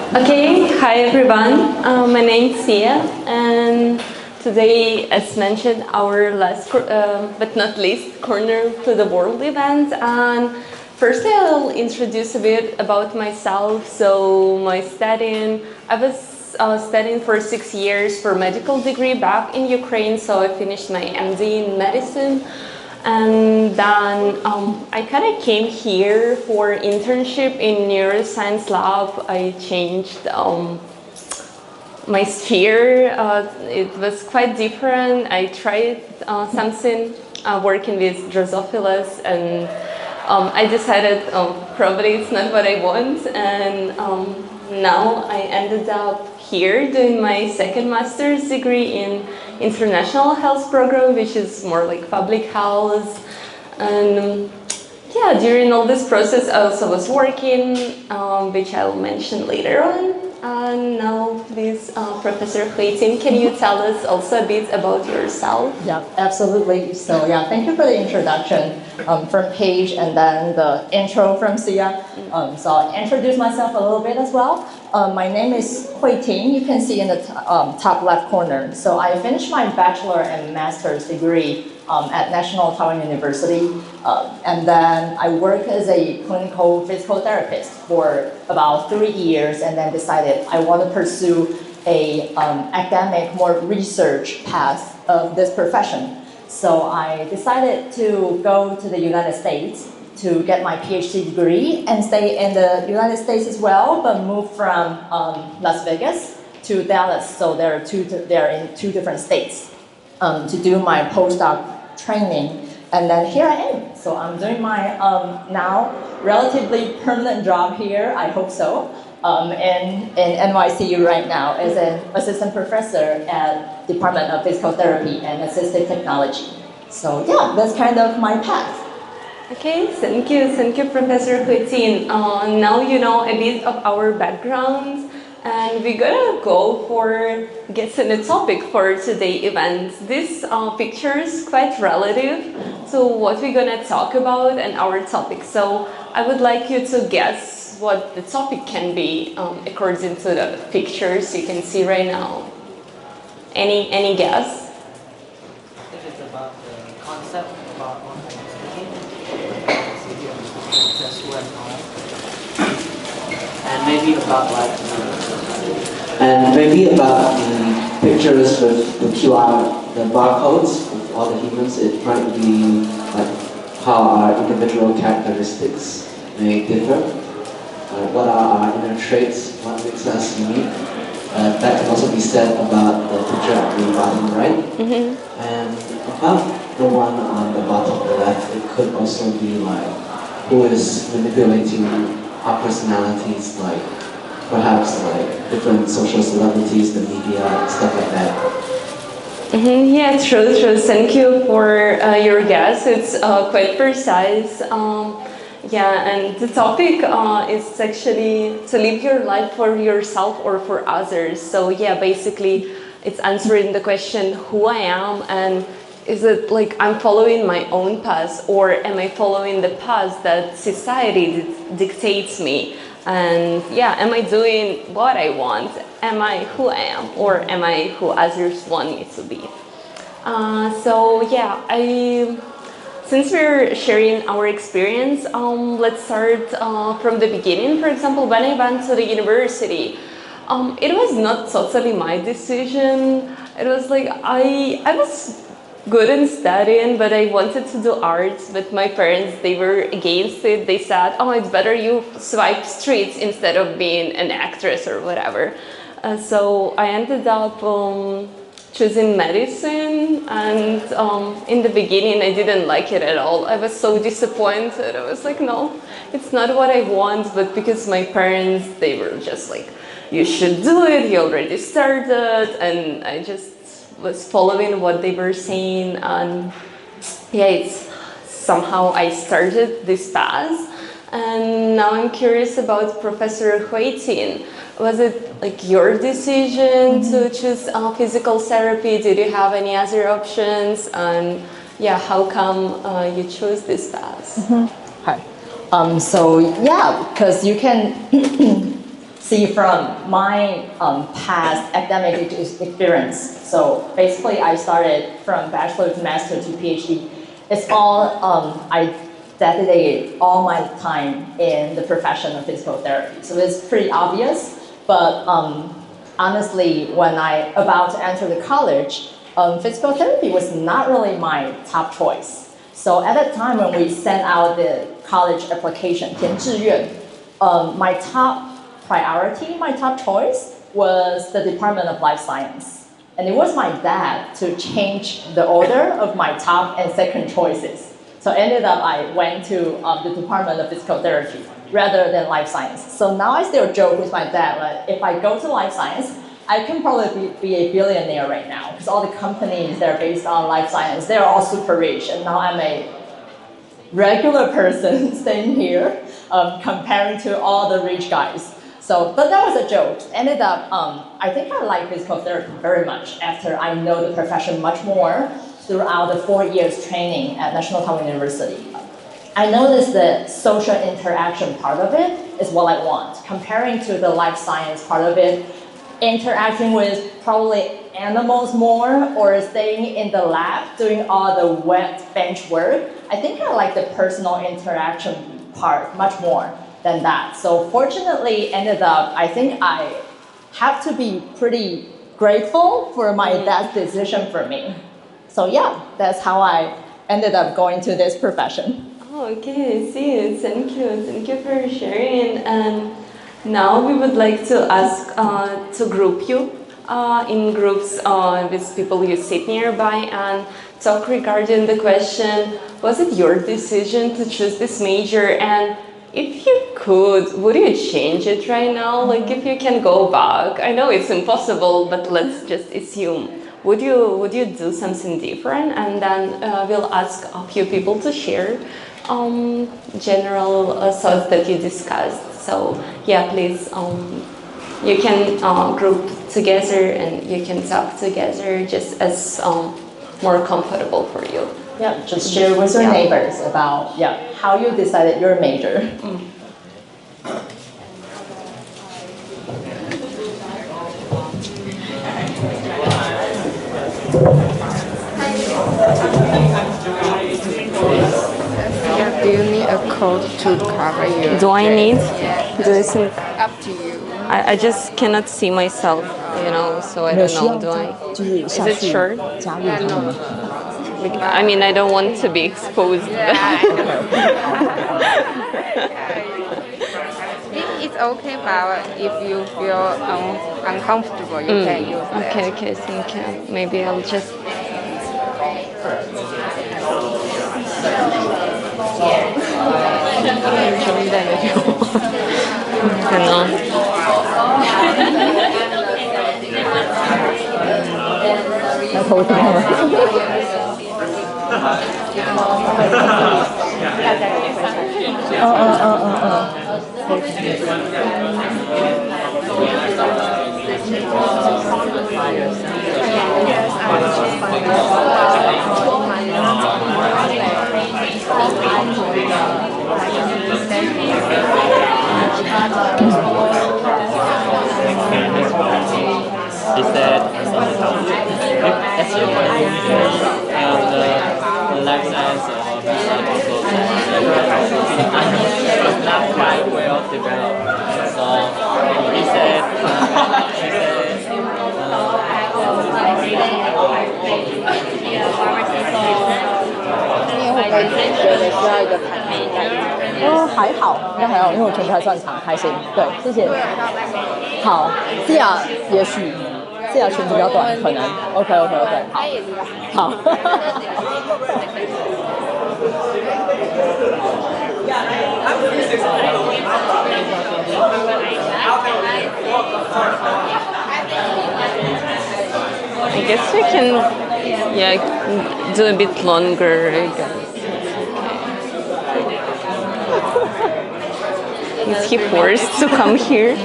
Okay, hi everyone. My name is Sia, and today, as mentioned, our last but not least corner to the world event. And first, I'll introduce a bit about myself. So, my studying, I was studying for 6 years for medical degree back in Ukraine. So, I finished my MD in medicine. And then I kind of came here for internship in neuroscience lab. I changed my sphere. It was quite different. I tried something working with Drosophilus, and I decided probably it's not what I want. And now I ended up here doing my second master's degree in international health program, which is more like public health. And yeah, during all this process, I also was working, which I'll mention later on. And now, please, Professor Huitin, can you tell us also a bit about yourself? Yeah, absolutely. So yeah, thank you for the introduction from Paige and then the intro from Sia. So I'll introduce myself a little bit as well. My name is Huitin. You can see in the top left corner. So I finished my bachelor and master's degree at National Taiwan University. And then I worked as a clinical physical therapist for about 3 years and then decided I want to pursue a academic, more research path of this profession. So I decided to go to the United States to get my PhD degree and stay in the United States as well, but move from Las Vegas to Dallas. So they're in two different states to do my postdoc training. And then here I am. So I'm doing my now relatively permanent job here, I hope so, in NYCU right now as an assistant professor at Department of Physical Therapy and Assistive Technology. So yeah, that's kind of my path. Okay, thank you, Professor Huitin. Now you know a bit of our backgrounds, and we're gonna go for getting a topic for today's event. This picture is quite relative to what we're gonna talk about and our topic. So I would like you to guess what the topic can be according to the pictures you can see right now. Any guess? If it's about the concept about online speaking, and maybe about the pictures with the QR, the barcodes of all the humans. It might be like how our individual characteristics may differ. What are our inner traits? What makes us unique? That can also be said about the picture at the bottom right. And about the one on the bottom left, it could also be like who is manipulating our personalities, like perhaps like different social celebrities, the media, stuff like that. Yeah, true. Thank you for your guess. It's quite precise. Yeah, and the topic is actually to live your life for yourself or for others. So yeah, basically it's answering the question who I am, and is it like I'm following my own path, or am I following the path that society dictates me? And yeah, am I doing what I want? Am I who I am, or am I who others want me to be? So yeah, since we're sharing our experience, let's start from the beginning. For example, when I went to the university, it was not totally my decision. It was like I was good in studying, but I wanted to do arts, but my parents, they were against it. They said, oh, it's better you swipe streets instead of being an actress or whatever. So I ended up choosing medicine, and in the beginning I didn't like it at all. I was so disappointed. I was like, no, it's not what I want. But because my parents, they were just like, you should do it, you already started, and I just was following what they were saying. And yeah, it's somehow I started this path. And now I'm curious about Professor Huitin. Was it like your decision to choose physical therapy? Did you have any other options? And yeah, how come you chose this path? Hi. So yeah, because you can see from my past academic experience. So basically, I started from bachelor to master to PhD. It's all I dedicated all my time in the profession of physical therapy. So it's pretty obvious, but honestly, when I about to enter the college, physical therapy was not really my top choice. So at that time when we sent out the college application, 填志愿, my top priority, my top choice was the Department of Life Science. And it was my dad to change the order of my top and second choices. So ended up I went to the Department of Physical Therapy rather than Life Science. So now I still joke with my dad that if I go to Life Science, I can probably be a billionaire right now because all the companies that are based on life science, they're all super rich. And now I'm a regular person staying here comparing to all the rich guys. So, but that was a joke. Ended up, I think I like physical therapy very much after I know the profession much more throughout the 4 years training at National Taiwan University. I noticed the social interaction part of it is what I want. Comparing to the life science part of it, interacting with probably animals more or staying in the lab doing all the wet bench work, I think I like the personal interaction part much more than that. So fortunately, ended up, I think I have to be pretty grateful for my dad's decision for me. So yeah, that's how I ended up going to this profession. Oh, okay, I see. Thank you for sharing. And now we would like to ask to group you in groups with people you sit nearby and talk regarding the question, was it your decision to choose this major? And if you could, would you change it right now? Like if you can go back, I know it's impossible, but let's just assume. Would you do something different? And then we'll ask a few people to share general thoughts that you discussed. So yeah, please, you can group together and you can talk together just as more comfortable for you. Yeah, just share with your neighbors about how you decided your major. Yeah, do you need a coat to cover you? Do I need? Yeah. Do you think? Up to you. I just cannot see myself, you know, so I don't know. Do I? Is it short? I mean, I don't want to be exposed. It's okay, but if you feel uncomfortable, you can use that. Okay, thank you. Maybe I'll just. Is that that's your the life science or it's not quite well developed. So he said,还好，应该还好，因为我拳头还算长，还行。对，谢谢。好，这样也许这样裙子比较短，可能。OK。好。I guess we can, do a bit longer, I guess. Is he forced to come here?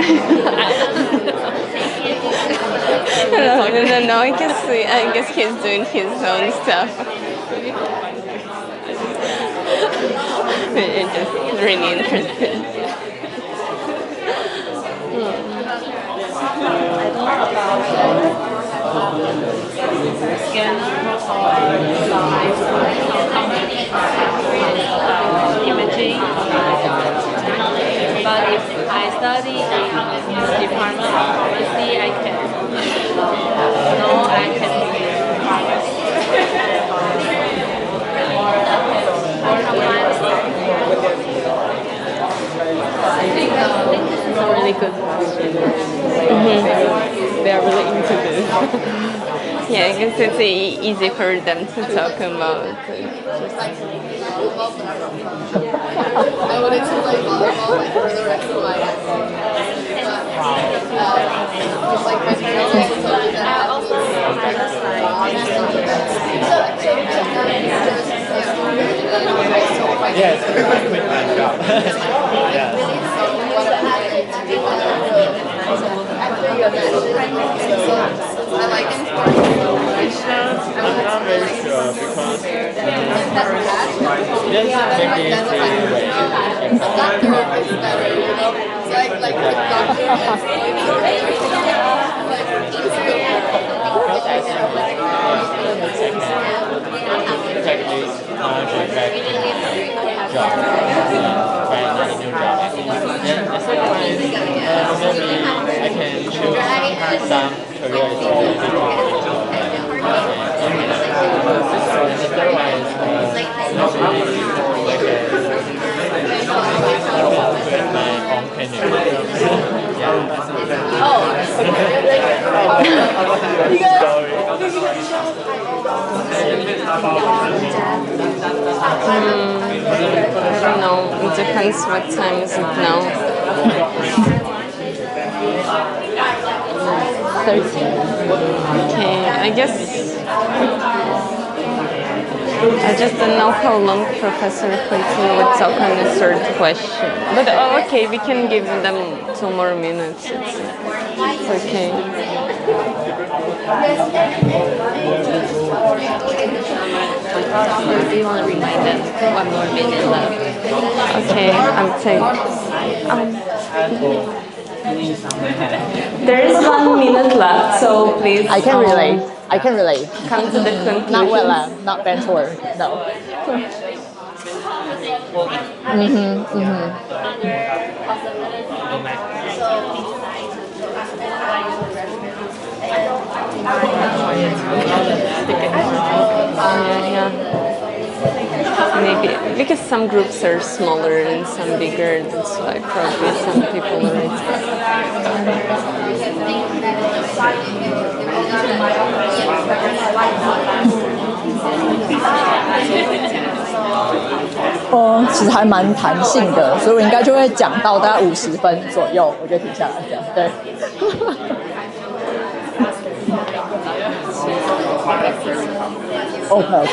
No, I guess he's doing his own stuff. It's just really interesting. imaging. But if I study in department of pharmacy, I can I think this is a really good question. They are really into this. Yeah, I guess it's easy for them to talk about. I wanted to play volleyball like for the rest of my life. Just like my parents also told me that. Yes, I quit my job. Yes. I like it. I'm not very sure because this maybe is the way. Doctor is better, you know? It's like the doctor Take this contract job, find another new job. Then the second one is maybe I can choose some career is really different. And the third one is maybe create my own clinic. I don't know. It depends what time is it now. 13. Okay, I guess I just don't know how long Professor Clayton would talk on the third question. But okay, we can give them 2 more minutes. It's okay. Or do you want to remind them 1 more minute left? Okay, I'm taking. There is 1 minute left, so please. I can relate. I can relate. Come to the conclusion. Not well, not mentor. No. Yeah. Maybe because some groups are smaller and some bigger, that's why probably some people are.其实还蛮弹性的，所以我应该就会讲到大概50分左右，我就停下来这样。对。OK。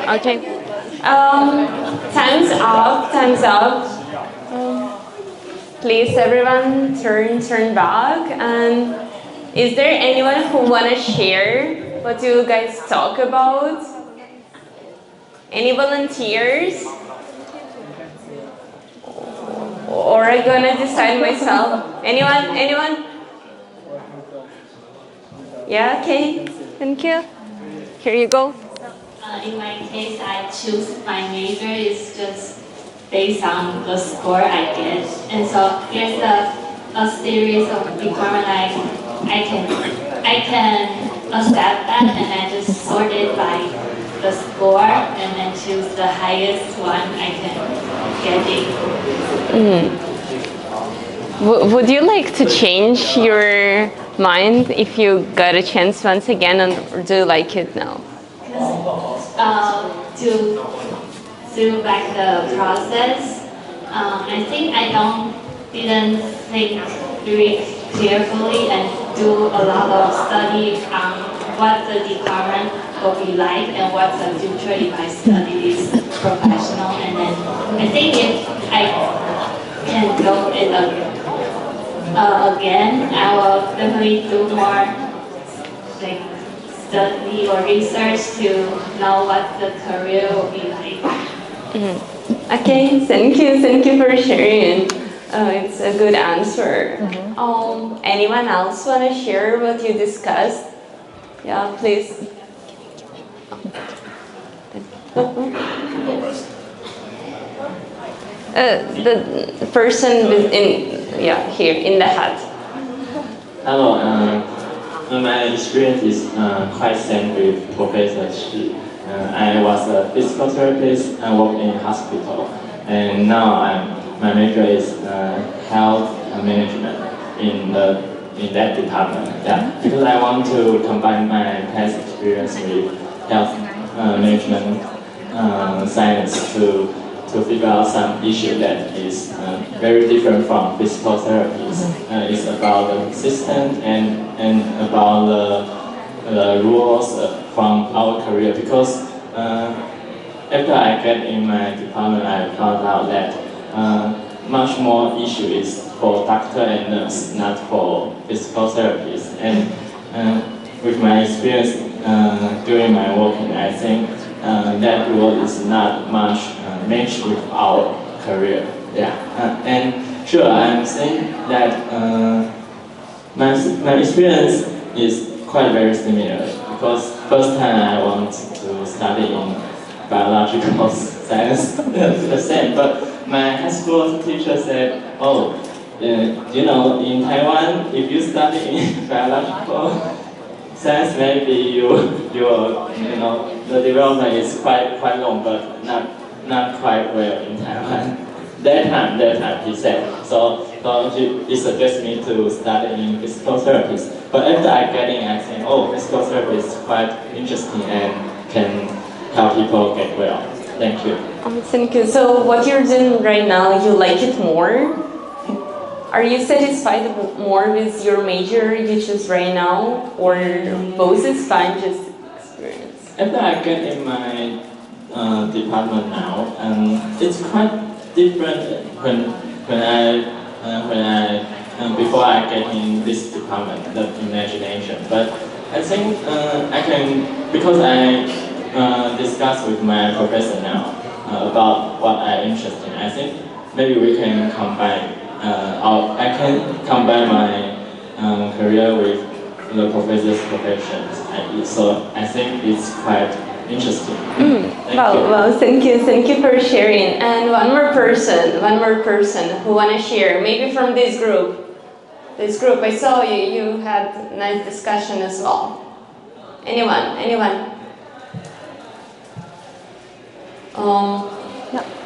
Okay. Time's up. Time's up. Please, everyone, turn back. And is there anyone who wanna share what you guys talk about? Any volunteers? Or am I gonna decide myself? Anyone? Anyone? Yeah. Okay. Thank you. Here you go. In my case, I choose my major is just based on the score I get, and so there's a series of requirements I can accept that, and I just sort it by the score, and then choose the highest one I can get it. Would you like to change your mind if you got a chance once again, or do you like it now? To back the process, I think I didn't think very carefully and do a lot of study on what the department will be like and what's the future if I study this professional. And then I think if I can go it again, I will definitely do more like study or research to know what the career will be like. Okay, thank you for sharing. It's a good answer. Anyone else want to share what you discussed? Yeah, please. The person here in the hat. Hello, my experience is quite same with Professor Shi. I was a physical therapist. I work in hospital, and now my major is health management in that department. Yeah, because I want to combine my past experience with health management science to figure out some issue that is very different from physical therapies. It's about the system and about the rules from our career, because after I get in my department, I found out that much more issue is for doctor and nurse, not for physical therapists. And with my experience during my working, I think that role is not much matched with our career. Yeah, and sure, I'm saying that my experience is quite very similar, because first time I want to study in biological science, the same. But my high school teacher said, "Oh, you know, in Taiwan, if you study in biological science, maybe you know the development is quite long, but not quite well in Taiwan." That time he said. So he suggested me to study in physical therapies. But after I get in, I think, oh, physical therapy is quite interesting and can help people get well. Thank you. Thank you. So what you're doing right now, you like it more? Are you satisfied more with your major you choose right now, or both is fine, just experience? After I get in my department now, it's quite different when I before I get in this department, the imagination. But I think I can, because I discuss with my professor now about what I'm interested in. I think maybe we can combine. I can combine my career with the professor's professions. So I think it's quite interesting. Thank you for sharing. And one more person who want to share, maybe from this group. I saw you had a nice discussion as well. Anyone?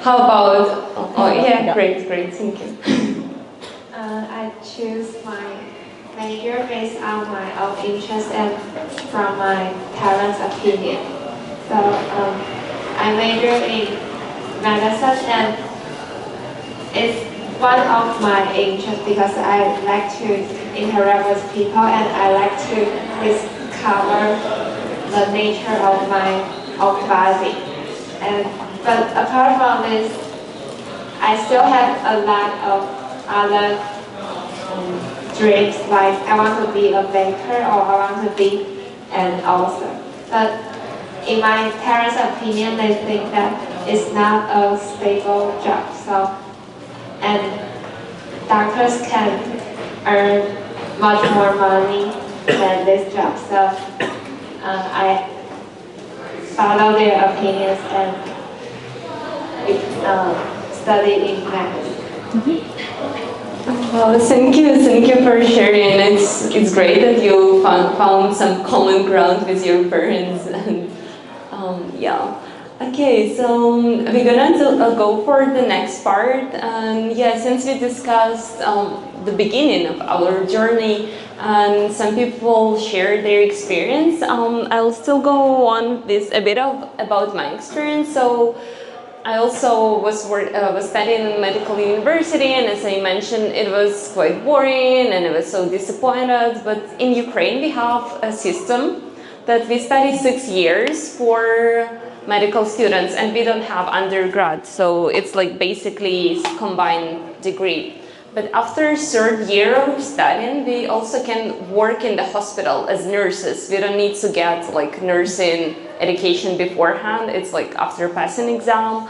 How about? Great, thank you. I choose my major based on my own interest and from my parents' opinion. So I major in medicine, and it's one of my interests because I like to interact with people and I like to discover the nature of my own body. But apart from this, I still have a lot of other dreams, like I want to be a baker or I want to be an author. But in my parents' opinion, they think that it's not a stable job. So, and doctors can earn much more money than this job. So I follow their opinions and study in medicine. Well, thank you for sharing. It's great that you found some common ground with your parents, and yeah. Okay, so we're gonna go for the next part. Since we discussed the beginning of our journey, and some people share their experience, I'll still go on with a bit about my experience. So I also was studying in medical university, and as I mentioned, it was quite boring and I was so disappointed. But in Ukraine, we have a system that we study 6 years for medical students, and we don't have undergrad, so it's like basically combined degree. But after third year of studying, we also can work in the hospital as nurses. We don't need to get like nursing education beforehand. It's like after passing exam.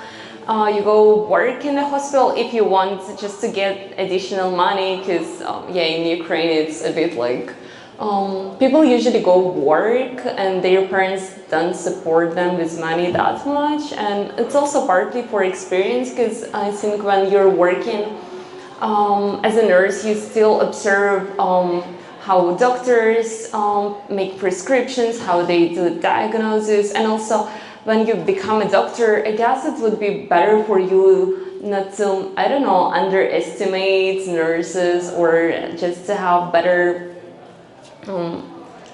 you go work in the hospital if you want just to get additional money, because yeah, in Ukraine it's a bit like people usually go work and their parents don't support them with money that much, and it's also partly for experience, because I think when you're working as a nurse you still observe how doctors make prescriptions, how they do diagnosis, and also when you become a doctor, I guess it would be better for you not to, I don't know, underestimate nurses, or just to have better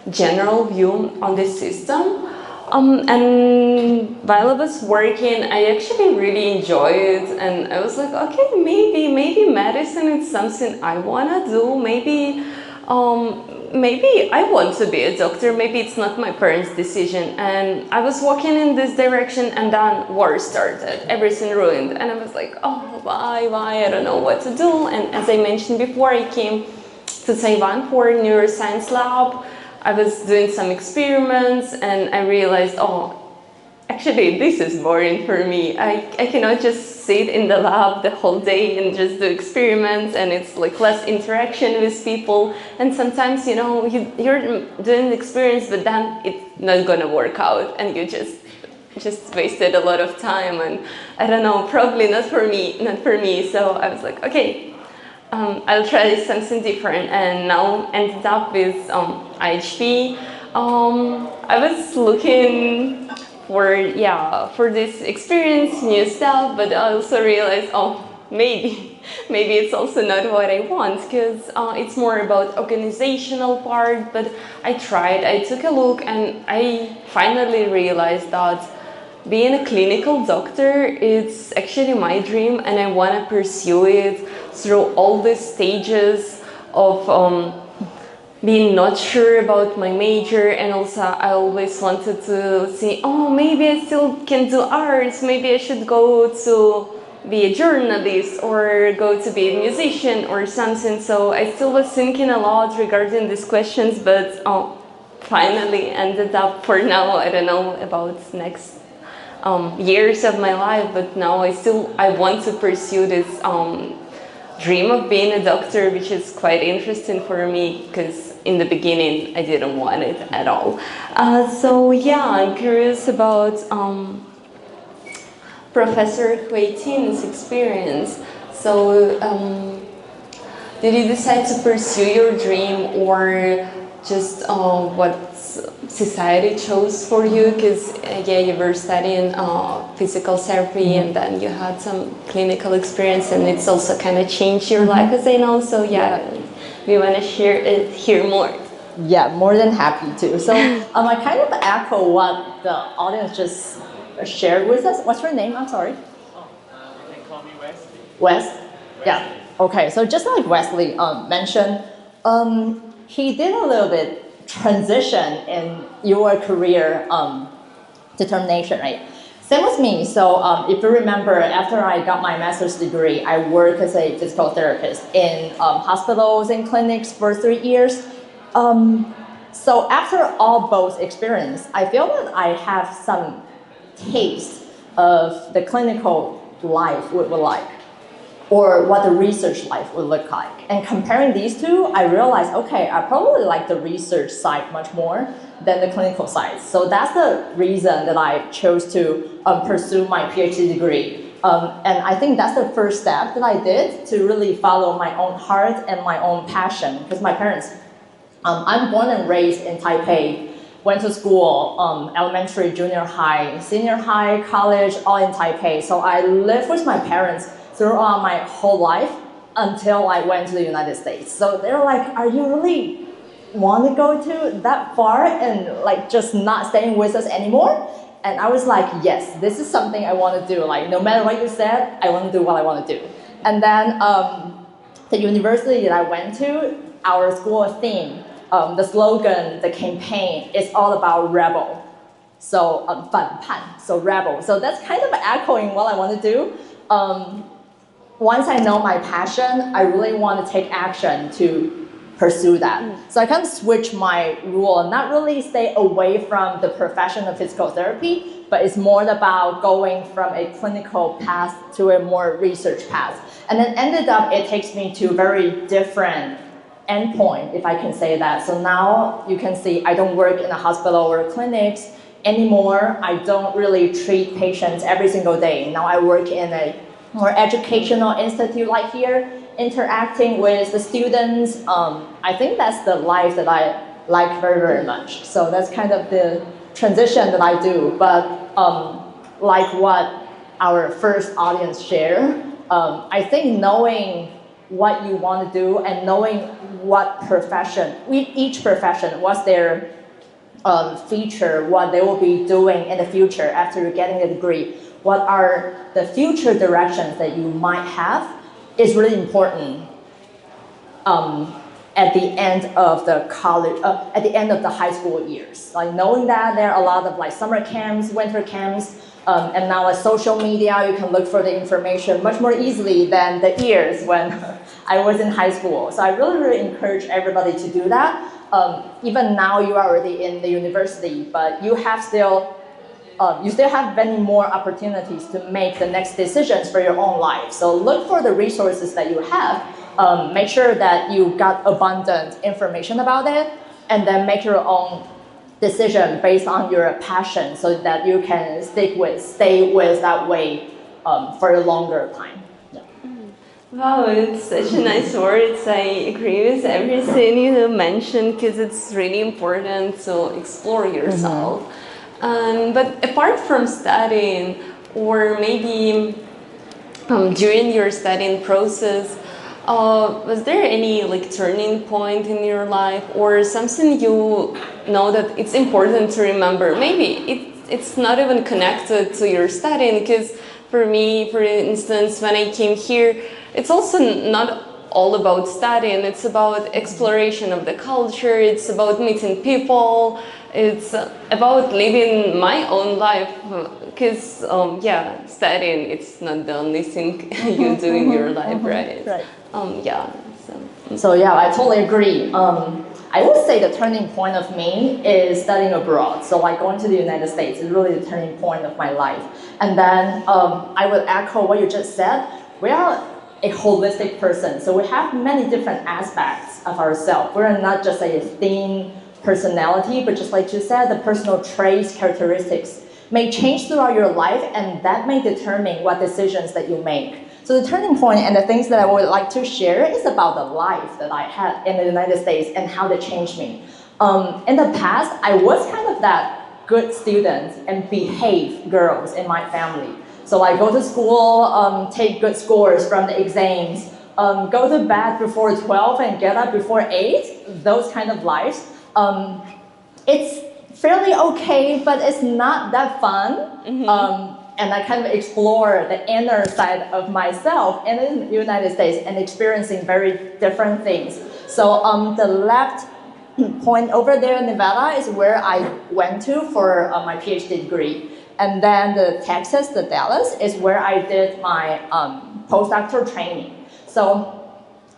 general view on the system. And while I was working, I actually really enjoyed it, and I was like, okay, maybe medicine is something I wanna do. Maybe I want to be a doctor. Maybe it's not my parents' decision. And I was walking in this direction, and then war started. Everything ruined, and I was like, oh, why? I don't know what to do. And as I mentioned before, I came to Taiwan for a neuroscience lab. I was doing some experiments, and I realized, oh, actually this is boring for me. I cannot just sit in the lab the whole day and just do experiments, and it's like less interaction with people, and sometimes, you know, you're doing the experience, but then it's not gonna work out, and you just wasted a lot of time, and I don't know, probably not for me. So I was like, okay, I'll try something different, and now ended up with IHP. I was looking for this experience, new stuff, but I also realized, oh, maybe it's also not what I want, because it's more about organizational part. But I took a look, and I finally realized that being a clinical doctor is actually my dream, and I want to pursue it through all the stages of being not sure about my major. And also I always wanted to see, oh, maybe I still can do arts, maybe I should go to be a journalist or go to be a musician or something. So I still was thinking a lot regarding these questions, but finally ended up, for now, I don't know about next years of my life, but now I want to pursue this dream of being a doctor, which is quite interesting for me, because in the beginning I didn't want it at all. So yeah, I'm curious about Professor Hui Tin's experience. So did you decide to pursue your dream, or just what society chose for you? Because yeah, you were studying physical therapy, and then you had some clinical experience, and it's also kind of changed your life, as I know. So yeah, we want to hear more. Yeah, more than happy to. So I kind of echo what the audience just shared with us. What's your name? I'm sorry. You can call me Wesley. Wes? Yeah. Okay, so just like Wesley mentioned, he did a little bit transition in your career determination, right? Same with me. So if you remember, after I got my master's degree, I worked as a physical therapist in hospitals and clinics for 3 years. So after all both experience, I feel that I have some taste of the clinical life would like, or what the research life would look like. And comparing these two, I realized, okay, I probably like the research side much more than the clinical side. So that's the reason that I chose to pursue my PhD degree. And I think that's the first step that I did to really follow my own heart and my own passion. Because my parents, I'm born and raised in Taipei, went to school, elementary, junior high, senior high, college, all in Taipei. So I lived with my parents throughout my whole life until I went to the United States. So they were like, are you really want to go to that far and like just not staying with us anymore? And I was like, yes, this is something I want to do. Like, no matter what you said, I want to do what I want to do. And then the university that I went to, our school theme, the slogan, the campaign is all about rebel. So 反叛, so rebel. So that's kind of echoing what I want to do. Once I know my passion, I really want to take action to pursue that. So I kind of switch my role, not really stay away from the profession of physical therapy, but it's more about going from a clinical path to a more research path. And then ended up, it takes me to very different endpoint, if I can say that. So now you can see I don't work in a hospital or clinics anymore. I don't really treat patients every single day. Now I work in a more educational institute like here, interacting with the students. I think that's the life that I like very, very much. So that's kind of the transition that I do. But like what our first audience share, I think knowing what you want to do and knowing what profession, each profession, what's their feature, what they will be doing in the future after you're getting a degree, what are the future directions that you might have, is really important at the end of the college, at the end of the high school years. Like knowing that there are a lot of like summer camps, winter camps, and now with social media, you can look for the information much more easily than the years when I was in high school. So I really, really encourage everybody to do that. Even now you are already in the university, but you have still have many more opportunities to make the next decisions for your own life. So look for the resources that you have. Make sure that you got abundant information about it, and then make your own decision based on your passion so that you can stay with that way for a longer time. Yeah. Wow, it's such a nice words. I agree with everything you mentioned because it's really important to explore yourself. But apart from studying, or maybe during your studying process, was there any like turning point in your life, or something you know that it's important to remember? Maybe it's not even connected to your studying, because for me, for instance, when I came here, it's also not all about studying. It's about exploration of the culture. It's about meeting people. It's about living my own life. Because yeah, studying, it's not the only thing you do in your life, right? Right. Yeah. So yeah, I totally agree. I would say the turning point of me is studying abroad. So like going to the United States is really the turning point of my life. And then I would echo what you just said. We are a holistic person. So we have many different aspects of ourselves. We're not just a thin personality, but just like you said, the personal traits, characteristics may change throughout your life, and that may determine what decisions that you make. So the turning point and the things that I would like to share is about the life that I had in the United States and how they changed me. In the past, I was kind of that good student and behave girls in my family. So I go to school, take good scores from the exams, go to bed before 12 and get up before 8, those kind of lives. It's fairly okay, but it's not that fun. And I kind of explore the inner side of myself in the United States and experiencing very different things. So the left point over there in Nevada is where I went to for my PhD degree. And then the Texas, the Dallas, is where I did my postdoctoral training. So,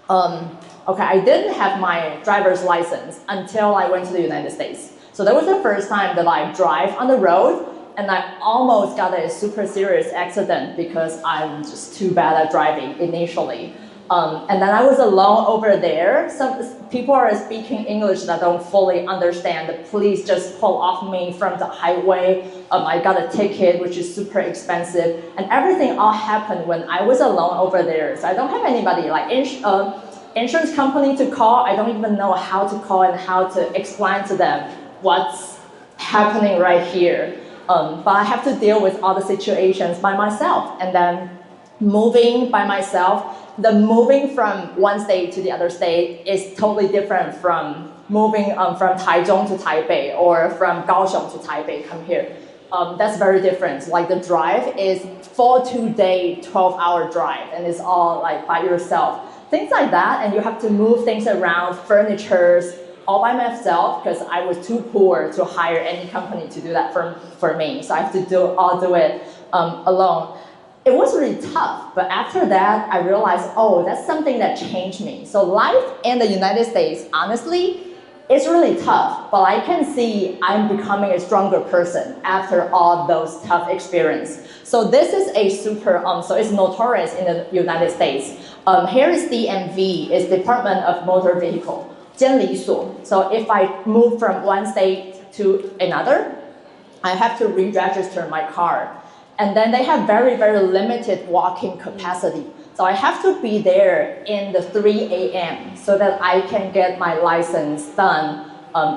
okay, I didn't have my driver's license until I went to the United States. So that was the first time that I drive on the road, and I almost got a super serious accident because I'm just too bad at driving initially. And then I was alone over there. Some people are speaking English that I don't fully understand. The police just pulled off me from the highway. I got a ticket, which is super expensive. And everything all happened when I was alone over there. So I don't have anybody like insurance company to call. I don't even know how to call and how to explain to them what's happening right here. But I have to deal with all the situations by myself. And then moving by myself, the moving from one state to the other state is totally different from moving from Taichung to Taipei or from Kaohsiung to Taipei, come here. That's very different. Like the drive is 2-day, 12-hour drive, and it's all like by yourself. Things like that, and you have to move things around, furnitures, all by myself, because I was too poor to hire any company to do that for me. So I have to do it alone. it was really tough, but after that, I realized, oh, that's something that changed me. So life in the United States, honestly, it's really tough, but I can see I'm becoming a stronger person after all those tough experiences. So this is a super, so it's notorious in the United States. Here is DMV, is Department of Motor Vehicle, 监理所. So if I move from one state to another, I have to re-register my car. And then they have very, very limited walking capacity. So I have to be there in the 3 a.m. so that I can get my license done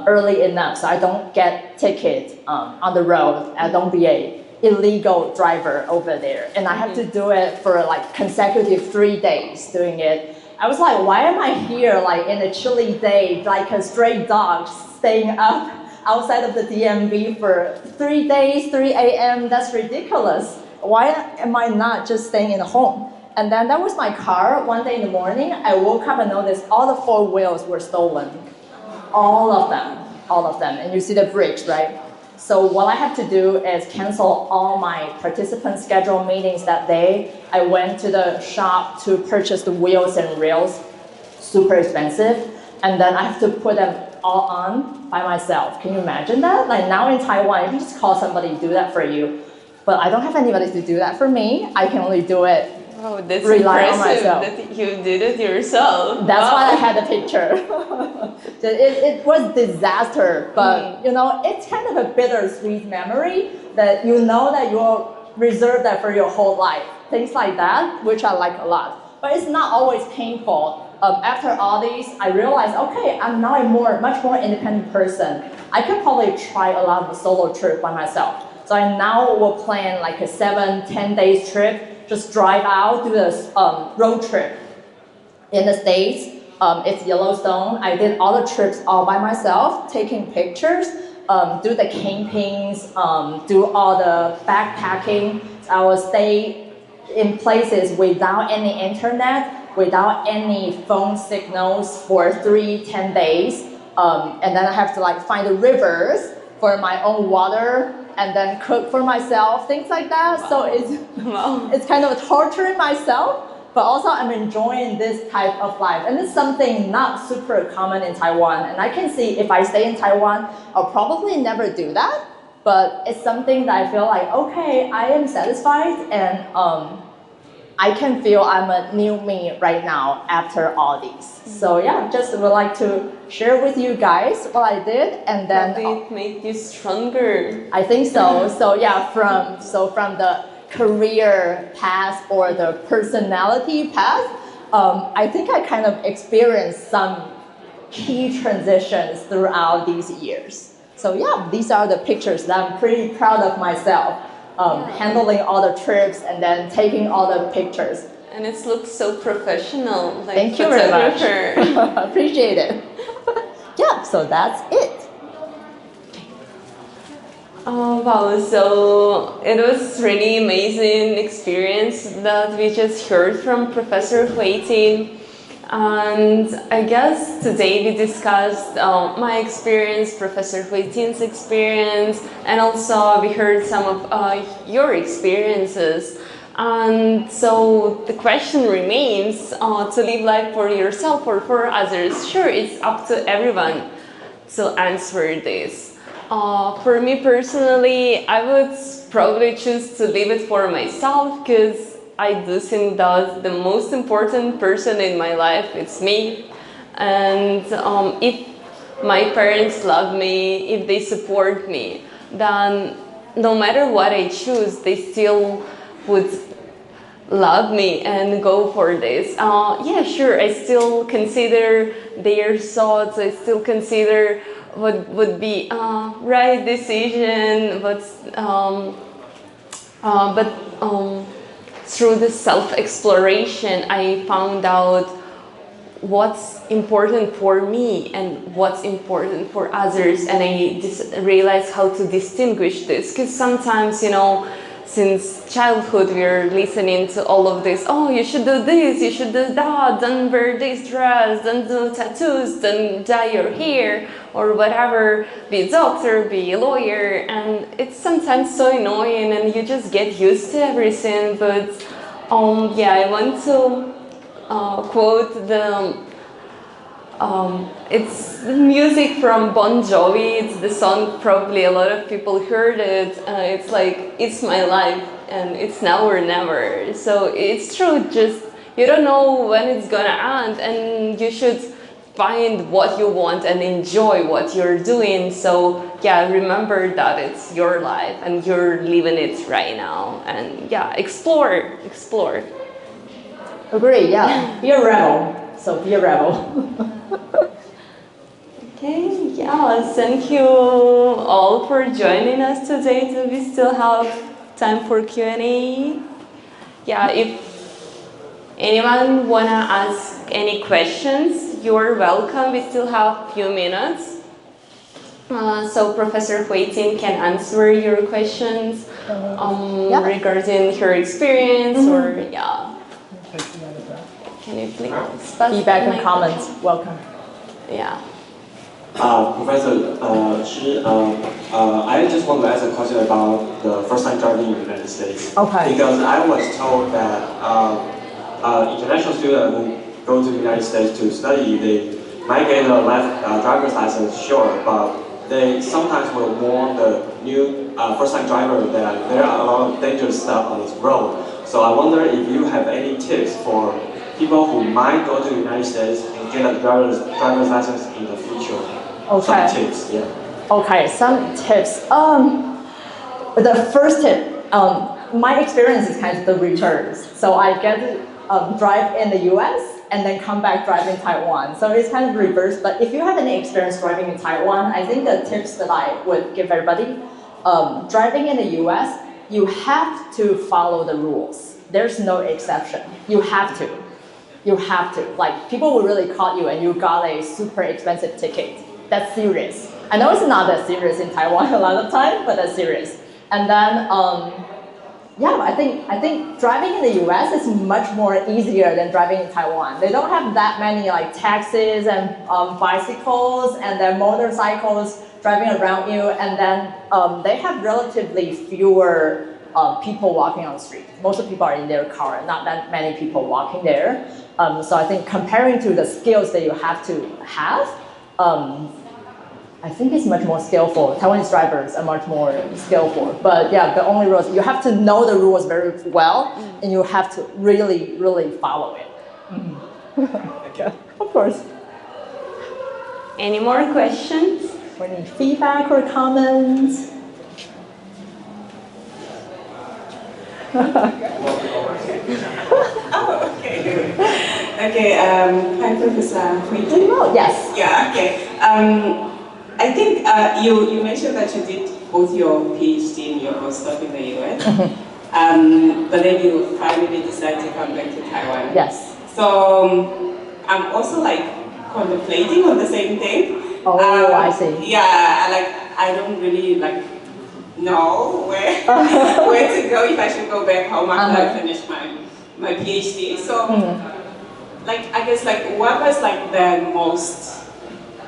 early enough so I don't get ticket on the road. I don't be a illegal driver over there. And I have to do it for like consecutive 3 days doing it. I was like, why am I here like in a chilly day, like a stray dog staying up outside of the DMV for 3 days, 3 a.m., that's ridiculous. Why am I not just staying in the home? And then that was my car. One day in the morning, I woke up and noticed all the 4 wheels were stolen. All of them. And you see the brakes, right? So what I have to do is cancel all my participant scheduled meetings that day. I went to the shop to purchase the wheels and rails, super expensive. And then I have to put them all on by myself. Can you imagine that? Like now in Taiwan, you can just call somebody to do that for you. But I don't have anybody to do that for me. I can only do it. Oh, that's rely on impressive myself. that you did it yourself. That's Wow. why I had a picture. it was disaster, but you know, it's kind of a bittersweet memory that you know that you'll reserve that for your whole life. Things like that, which I like a lot. But it's not always painful. After all these, I realized, okay, I'm now a much more independent person. I could probably try a lot of solo trip by myself. So I now will plan like a 7-10 days trip, just drive out, do this road trip in the States. It's Yellowstone. I did all the trips all by myself, taking pictures, do the campings, do all the backpacking. I will stay in places without any internet, without any phone signals for 3-10 days. And then I have to like find the rivers for my own water and then cook for myself, things like that. Wow. So it's kind of torturing myself, but also I'm enjoying this type of life. And it's something not super common in Taiwan. And I can see if I stay in Taiwan, I'll probably never do that. But it's something that I feel like, okay, I am satisfied and I can feel I'm a new me right now after all these. So yeah, just would like to share with you guys what I did, and then probably it made you stronger. I think so. So yeah, from the career path or the personality path, I think I kind of experienced some key transitions throughout these years. So yeah, these are the pictures that I'm pretty proud of myself. Handling all the trips and then taking all the pictures. And it looks so professional. Like thank you very much. Appreciate it. Yeah, so that's it. Oh wow, so it was really amazing experience that we just heard from Professor Hui-Ting. And I guess today we discussed my experience, Professor Hui-Ting's experience, and also we heard some of your experiences. And so the question remains to live life for yourself or for others. Sure, it's up to everyone to answer this. For me personally, I would probably choose to live it for myself because I do think that the most important person in my life is me. And if my parents love me, if they support me, then no matter what I choose, they still would love me and go for this. Yeah, sure, I still consider their thoughts, I still consider what would be right decision, but through the self-exploration, I found out what's important for me and what's important for others, and I realized how to distinguish this. Because sometimes, you know, since childhood we're listening to all of this. Oh, you should do this, you should do that, don't wear this dress, don't do tattoos, don't dye your hair, or whatever, be a doctor, be a lawyer, and it's sometimes so annoying and you just get used to everything. But yeah, I want to quote it's music from Bon Jovi. It's the song, probably a lot of people heard it. It's like, it's my life and it's now or never. So it's true, just you don't know when it's gonna end, and you should find what you want and enjoy what you're doing. So yeah, remember that it's your life and you're living it right now. And yeah, explore. Agree, yeah. Be a rebel. So be a rebel. Okay, yeah, thank you all for joining us today. Do we still have time for Q&A? Yeah, if anyone wanna ask any questions, you're welcome. We still have a few minutes. So Professor Hui-Tin can answer your questions regarding her experience or Can you please feedback and comments? Welcome. Yeah. Professor Shi, I just want to ask a question about the first time driving in the United States. Okay. Because I was told that international students who go to the United States to study, they might get a driver's license, sure, but they sometimes will warn the new first-time driver that there are a lot of dangerous stuff on this road. So I wonder if you have any tips for people who might go to the United States and get a driver's license in the future. Okay. Some tips, yeah. Okay, some tips. The first tip, my experience is kind of the returns. So I get to drive in the US and then come back drive in Taiwan. So it's kind of reverse, but if you have any experience driving in Taiwan, I think the tips that I would give everybody, driving in the US, you have to follow the rules. There's no exception. You have to. You have to. Like, people will really caught you and you got a super expensive ticket. That's serious. I know it's not that serious in Taiwan a lot of time, but that's serious. And then, yeah, I think driving in the US is much more easier than driving in Taiwan. They don't have that many like taxis and bicycles and then motorcycles driving around you, and then they have relatively fewer people walking on the street. Most of the people are in their car, not that many people walking there. So I think comparing to the skills that you have to have, I think it's much more skillful. Taiwanese drivers are much more skillful. But yeah, the only rules, you have to know the rules very well, and you have to really, really follow it. Yeah, of course. Any more questions? Or any feedback or comments? Okay, hi Professor Hui-Tin. Oh, yes. Yeah, okay. I think you mentioned that you did both your PhD and your postdoc in the US, but then you finally decided to come back to Taiwan. Yes. So I'm also like contemplating on the same thing. Oh, I see. Yeah, like I don't really like know where where to go, if I should go back home after I finish my PhD. So like I guess like what was like the most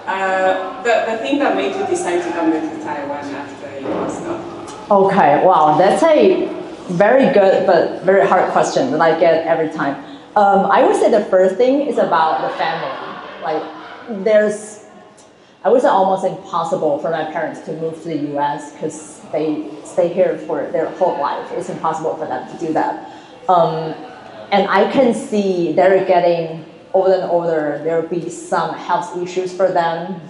the thing that made you decide to come back to Taiwan after your postdoc? Okay, wow, that's a very good but very hard question that I get every time. I would say the first thing is about the family. Like, I would say almost impossible for my parents to move to the US because they stay here for their whole life. It's impossible for them to do that. And I can see they're getting older and older. There will be some health issues for them,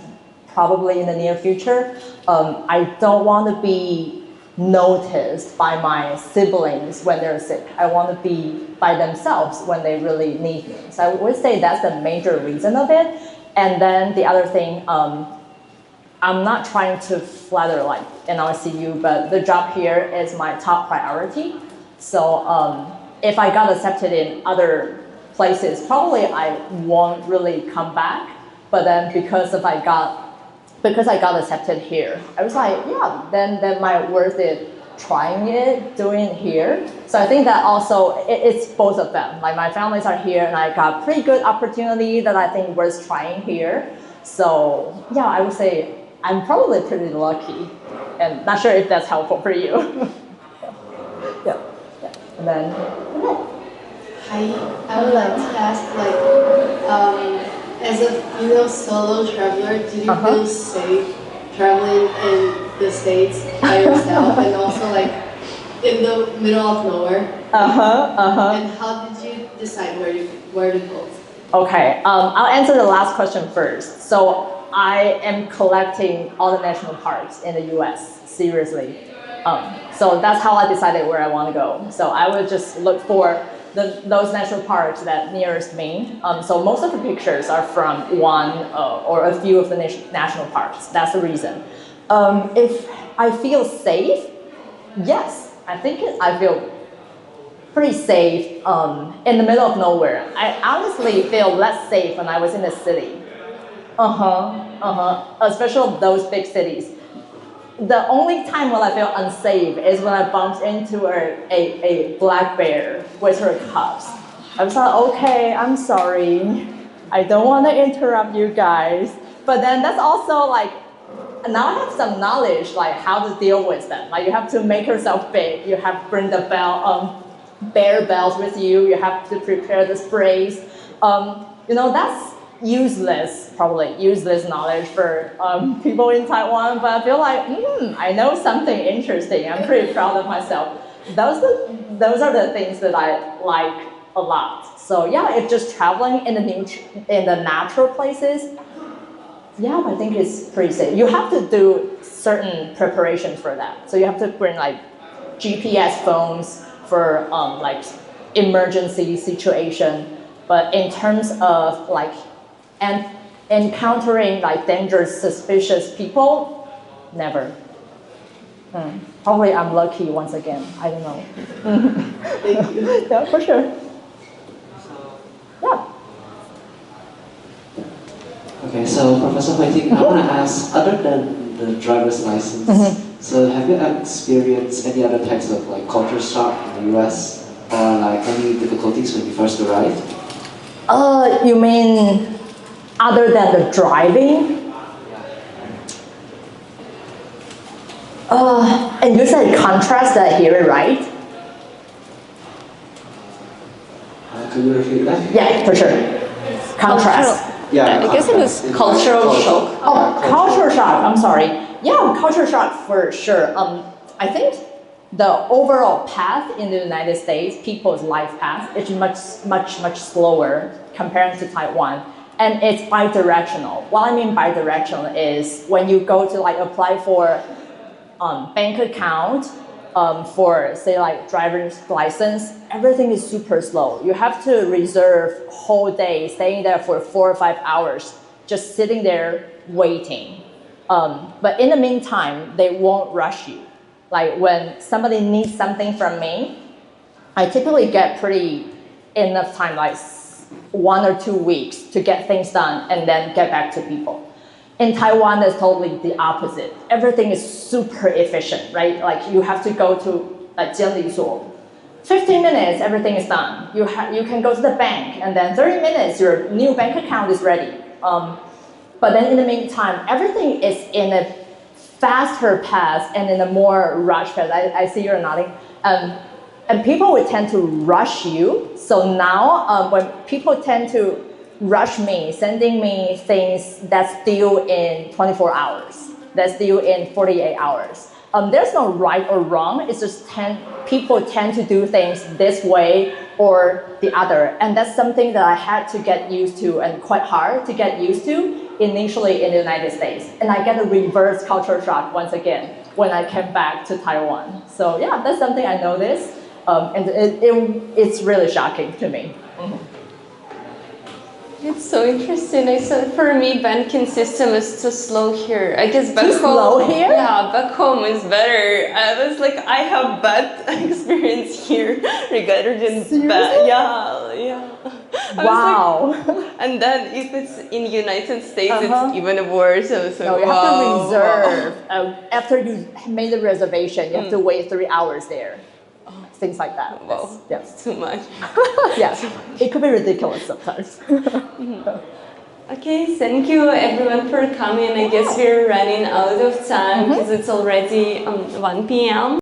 probably in the near future. I don't want to be noticed by my siblings when they're sick. I want to be by themselves when they really need me. So I would say that's the major reason of it. And then the other thing, I'm not trying to flatter like NRCU, but the job here is my top priority. So if I got accepted in other places, probably I won't really come back. But then because I got accepted here, I was like, yeah, then might worth it trying it, doing it here. So I think that also it's both of them. Like my families are here, and I got pretty good opportunity that I think worth trying here. So yeah, I would say I'm probably pretty lucky, and not sure if that's helpful for you. yeah. And then. Hi, I would like to ask, like, as a female solo traveler, did you feel safe traveling in the States by yourself and also like in the middle of nowhere? And how did you decide where to go? Okay, I'll answer the last question first. So I am collecting all the national parks in the US, seriously. So that's how I decided where I want to go. So I would just look for those national parks that nearest me. So most of the pictures are from one or a few of the national parks. That's the reason. If I feel safe, yes, I think I feel pretty safe in the middle of nowhere. I honestly feel less safe when I was in the city. Especially those big cities. The only time when I feel unsafe is when I bumped into a black bear with her cubs. I was like, okay, I'm sorry. I don't want to interrupt you guys. But then that's also like, now I have some knowledge like how to deal with them. Like you have to make yourself big. You have to bring the bear bells with you. You have to prepare the sprays. That's probably useless knowledge for people in Taiwan, but I feel like, I know something interesting. I'm pretty proud of myself. Those are the things that I like a lot. So yeah, if just traveling in the natural places, yeah, I think it's pretty safe. You have to do certain preparations for that. So you have to bring like GPS phones for like emergency situation. But in terms of like encountering like dangerous, suspicious people, never. Probably I'm lucky once again. I don't know. Thank you. Yeah, for sure. Yeah. Okay, so Professor Huiting, I want to ask, other than the driver's license, so have you experienced any other types of like culture shock in the US, or like any difficulties when you first arrived? You mean other than the driving? And you said contrast, did I hear it right? Could you repeat that? Yeah, for sure. Contrast. Yeah, I guess it was cultural shock. Oh, cultural shock, I'm sorry. Yeah, culture shock for sure. I think the overall path in the United States, people's life path, is much slower compared to Taiwan. And it's bi-directional. What I mean bi-directional is when you go to like apply for bank account, for say like driver's license, everything is super slow. You have to reserve whole day, staying there for 4 or 5 hours, just sitting there waiting. But in the meantime, they won't rush you. Like when somebody needs something from me, I typically get pretty enough time, like 1 or 2 weeks to get things done and then get back to people. In Taiwan, it's totally the opposite. Everything is super efficient, right? Like you have to go to a 15 minutes, everything is done. You can go to the bank, and then 30 minutes, your new bank account is ready. But then in the meantime, everything is in a faster path and in a more rush path. I see you're nodding. And people would tend to rush you. So now when people tend to rush me, sending me things that's due in 24 hours, that's due in 48 hours. There's no right or wrong, it's just people tend to do things this way or the other. And that's something that I had to get used to, and quite hard to get used to initially in the United States. And I get a reverse culture shock once again when I came back to Taiwan. So yeah, that's something I noticed. And it's really shocking to me. It's so interesting. I said for me, banking system is too slow here. I guess back home. Slow here? Yeah, back home is better. I was like, I have bad experience here regarding bad. Yeah. Wow. And then if it's in United States, it's even worse. I was like, No, you have to reserve. Wow. After you made the reservation, you have to wait 3 hours there. Things like that. Wow, Yes. too much. Yes, it could be ridiculous sometimes. Okay, thank you everyone for coming. I guess we're running out of time because it's already 1 p.m.